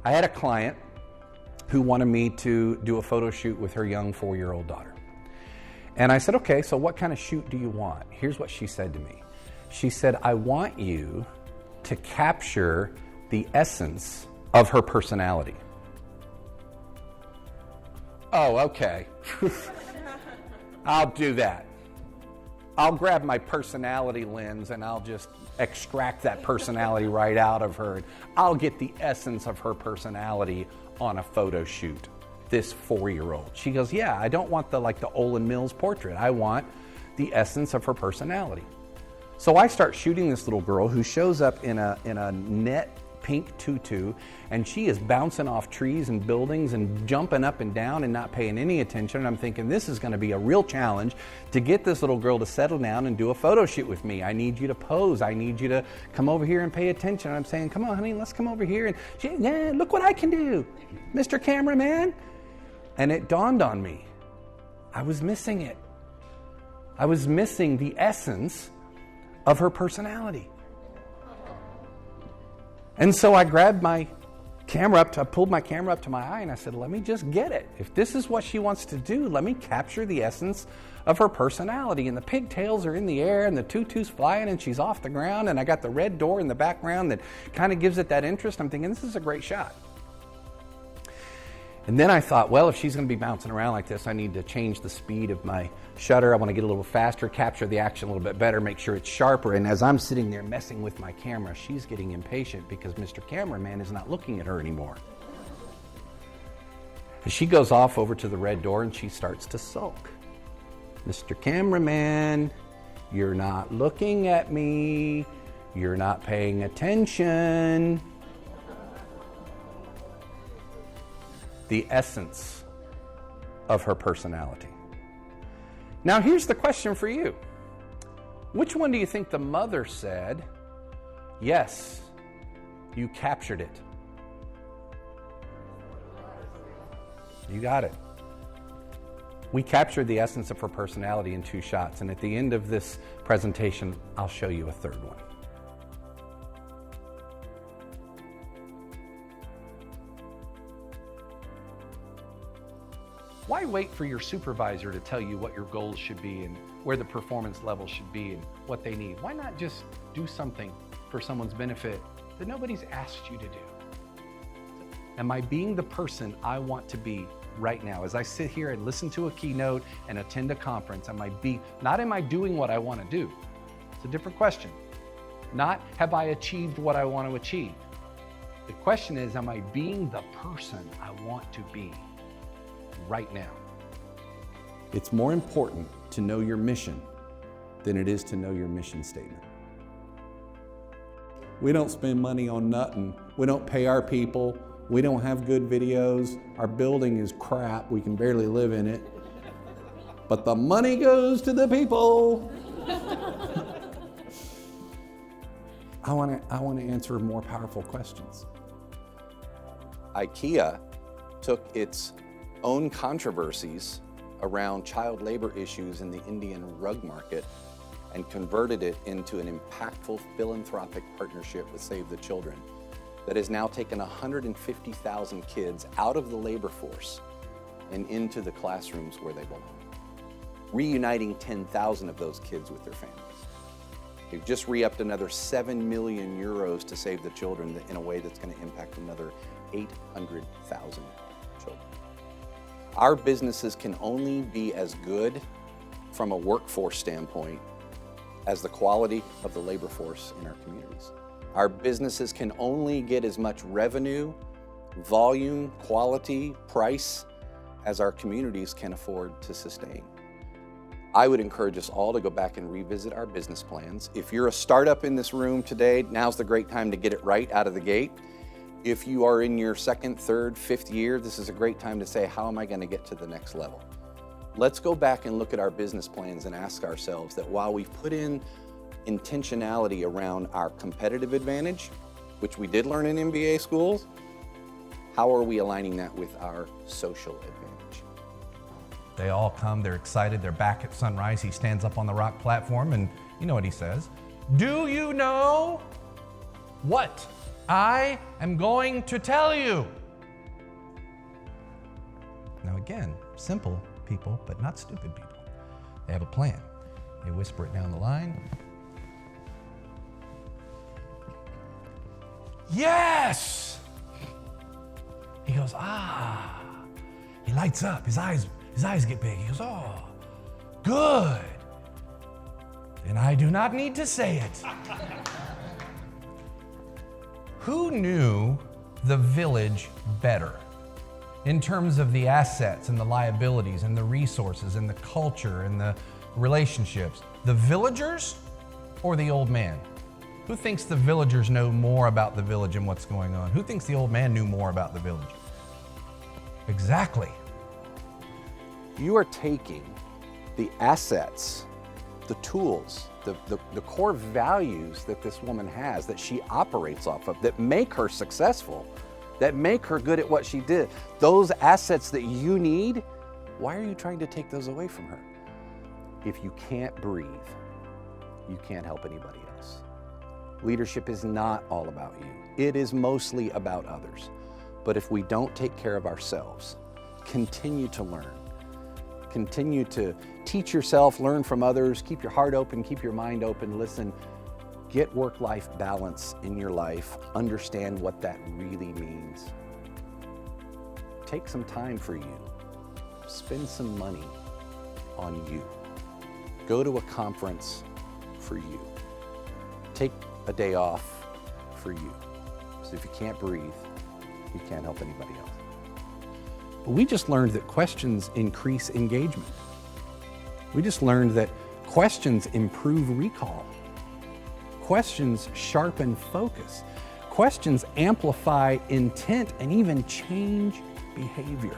I had a client who wanted me to do a photo shoot with her young 4-year-old daughter. And I said, okay, so what kind of shoot do you want? Here's what she said to me. She said, I want you to capture the essence of her personality. Oh, okay. I'll do that. I'll grab my personality lens and I'll just extract that personality right out of her. I'll get the essence of her personality on a photo shoot. This 4-year-old. She goes, yeah, I don't want the Olin Mills portrait. I want the essence of her personality. So I start shooting this little girl who shows up in a net pink tutu, and she is bouncing off trees and buildings and jumping up and down and not paying any attention. And I'm thinking, this is going to be a real challenge to get this little girl to settle down and do a photo shoot with me. I need you to pose. I need you to come over here and pay attention. And I'm saying, come on, honey, let's come over here. And she, yeah, look what I can do, Mr. Cameraman. And it dawned on me, I was missing it. I was missing the essence of her personality. And so I grabbed my camera up, I pulled my camera up to my eye and I said, let me just get it. If this is what she wants to do, let me capture the essence of her personality. And the pigtails are in the air and the tutu's flying and she's off the ground and I got the red door in the background that kind of gives it that interest. I'm thinking, this is a great shot. And then I thought, well, if she's going to be bouncing around like this, I need to change the speed of my shutter. I want to get a little faster, capture the action a little bit better, make sure it's sharper. And as I'm sitting there messing with my camera, she's getting impatient because Mr. Cameraman is not looking at her anymore. And she goes off over to the red door and she starts to sulk. Mr. Cameraman, you're not looking at me. You're not paying attention. The essence of her personality. Now here's the question for you. Which one do you think the mother said, yes, you captured it? You got it. We captured the essence of her personality in 2 shots, and at the end of this presentation, I'll show you a third one. Why wait for your supervisor to tell you what your goals should be and where the performance level should be and what they need? Why not just do something for someone's benefit that nobody's asked you to do? Am I being the person I want to be right now? As I sit here and listen to a keynote and attend a conference, am I doing what I want to do? It's a different question. Not have I achieved what I want to achieve. The question is, am I being the person I want to be right now? It's more important to know your mission than it is to know your mission statement. We don't spend money on nothing. We don't pay our people. We don't have good videos. Our building is crap. We can barely live in it. But the money goes to the people. I want to answer more powerful questions. IKEA took its own controversies around child labor issues in the Indian rug market and converted it into an impactful philanthropic partnership with Save the Children that has now taken 150,000 kids out of the labor force and into the classrooms where they belong, reuniting 10,000 of those kids with their families. They've just re-upped another 7 million euros to Save the Children in a way that's going to impact another 800,000 children. Our businesses can only be as good from a workforce standpoint as the quality of the labor force in our communities. Our businesses can only get as much revenue, volume, quality, price as our communities can afford to sustain. I would encourage us all to go back and revisit our business plans. If you're a startup in this room today, now's the great time to get it right out of the gate. If you are in your 2nd, 3rd, 5th year, this is a great time to say, how am I going to get to the next level? Let's go back and look at our business plans and ask ourselves that while we've put in intentionality around our competitive advantage, which we did learn in MBA schools, how are we aligning that with our social advantage? They all come, they're excited, they're back at sunrise. He stands up on the rock platform and you know what he says? Do you know what? I am going to tell you. Now again, simple people, but not stupid people. They have a plan. They whisper it down the line. Yes! He goes, ah. He lights up. His eyes get big. He goes, oh, good. And I do not need to say it. Who knew the village better in terms of the assets and the liabilities and the resources and the culture and the relationships? The villagers or the old man? Who thinks the villagers know more about the village and what's going on? Who thinks the old man knew more about the village? Exactly. You are taking the assets, the tools, the core values that this woman has, that she operates off of, that make her successful, that make her good at what she did. Those assets that you need, why are you trying to take those away from her? If you can't breathe, you can't help anybody else. Leadership is not all about you. It is mostly about others. But if we don't take care of ourselves, continue to learn, continue to teach yourself, learn from others, keep your heart open, keep your mind open, listen, get work-life balance in your life, understand what that really means. Take some time for you. Spend some money on you. Go to a conference for you. Take a day off for you. So if you can't breathe, you can't help anybody else. But we just learned that questions increase engagement. We just learned that questions improve recall. Questions sharpen focus. Questions amplify intent and even change behavior.